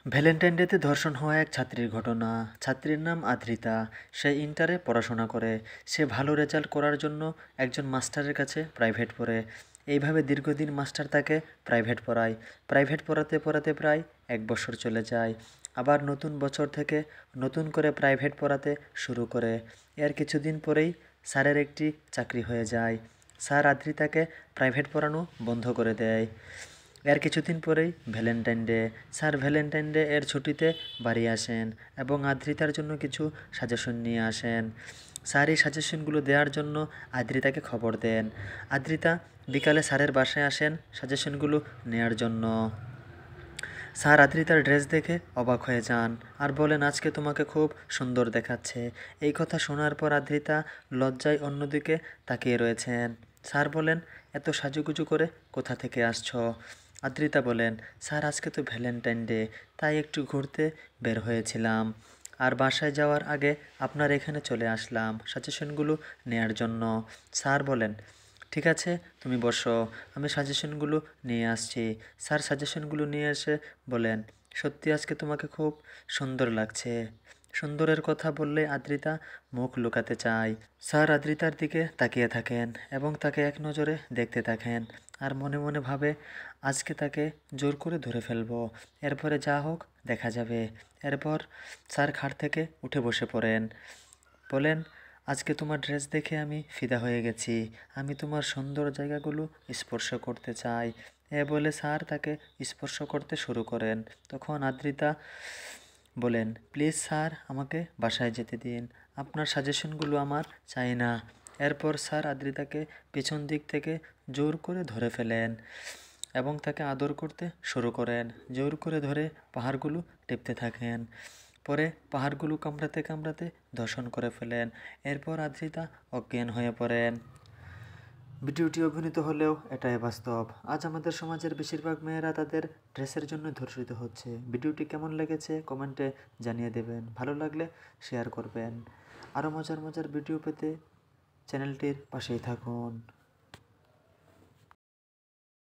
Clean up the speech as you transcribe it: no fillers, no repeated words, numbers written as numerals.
Valentine ডেতে ধর্ষণ হওয়া এক ছাত্রীর ঘটনা। ছাত্রীর নাম আদ্রিতা। সে ইন্টারে পড়াশোনা করে। সে ভালো রেজাল্ট করার জন্য একজন মাস্টারের কাছে প্রাইভেট পড়ে। এইভাবে দীর্ঘদিন মাস্টার তাকে প্রাইভেট পড়ায়। প্রাইভেট পড়াতে পড়াতে প্রায় 1 বছর চলে যায়। আবার নতুন বছর থেকে নতুন করে প্রাইভেট পড়াতে শুরু করে। এর কিছুদিন পরেই স্যারের একটি চাকরি হয়ে যায়। স্যার আদ্রিতাকে প্রাইভেট পড়ানো বন্ধ করে দেয়। এর কিছুদিন পরেই Valentine day. Sir Valentine day এর ছুটিতে বাড়ি আসেন এবং আদ্রিতার জন্য কিছু সাজেশন নিয়ে আসেন। স্যার এই সাজেশনগুলো দেওয়ার জন্য আদ্রিতাকে খবর দেন। আদ্রিতা বিকালে স্যারের বাসায় আসেন সাজেশনগুলো নেয়ার জন্য। স্যার আদ্রিতার ড্রেস দেখে অবাক হয়ে যান আর বলেন, আজকে তোমাকে খুব সুন্দর দেখাচ্ছে। এই কথা শোনার পর আদ্রিতা লজ্জায় অন্যদিকে তাকিয়ে রয়েছেন। স্যার বলেন, এত সাজুগুজু করে কোথা থেকে আসছো? আদ্রিতা বলেন, স্যার আজকে তো ভ্যালেন্টাইন ডে, তাই একটু ঘুরতে বের হয়েছিলাম। আর বাসায় যাওয়ার আগে আপনার এখানে চলে আসলাম সাজেশনগুলো নেয়ার জন্য। স্যার বলেন, ঠিক আছে, তুমি বসো, আমি সাজেশনগুলো নিয়ে আসছি। স্যার সাজেশনগুলো নিয়ে এসে বলেন, সত্যি আজকে তোমাকে খুব সুন্দর লাগছে। সুন্দরের কথা বললে আদ্রিতা মুখ লুকাতে চায়। স্যার আদ্রিতার দিকে তাকিয়ে থাকেন এবং তাকে এক নজরে দেখতে থাকেন আর মনে মনে ভাবে, আজকে তাকে জোর করে ধরে ফেলবো, এরপরে যা হোক দেখা যাবে। এরপর স্যার খাট থেকে উঠে বসে পড়েন। বলেন, আজকে তোমার ড্রেস দেখে আমি ফিদা হয়ে গেছি। আমি তোমার সুন্দর জায়গাগুলো স্পর্শ করতে চাই। এ বলে স্যার তাকে স্পর্শ করতে শুরু করেন। তখন আদ্রিতা বলেন, প্লিজ স্যার আমাকে বাসায় যেতে দিন, আপনার সাজেশনগুলো আমার চাই না। এরপর স্যার আদ্রিতাকে পেছন দিক থেকে জোর করে ধরে ফেলেন এবং তাকে আদর করতে শুরু করেন। জোর করে ধরে পাহাড়গুলো টিপতে থাকেন। পরে পাহাড়গুলো কামড়াতে কামড়াতে ধর্ষণ করে ফেলেন। এরপর আদ্রিতা অজ্ঞান হয়ে পড়েন। ভিডিওটি অভিনীত হলেও এটাই বাস্তব। আজ আমাদের সমাজের বেশিরভাগ মেয়েরা তাদের ড্রেসের জন্য ধর্ষিত হচ্ছে। ভিডিওটি কেমন লেগেছে কমেন্টে জানিয়ে দেবেন। ভালো লাগলে শেয়ার করবেন। আরও মজার মজার ভিডিও পেতে চ্যানেলটির পাশেই থাকুন।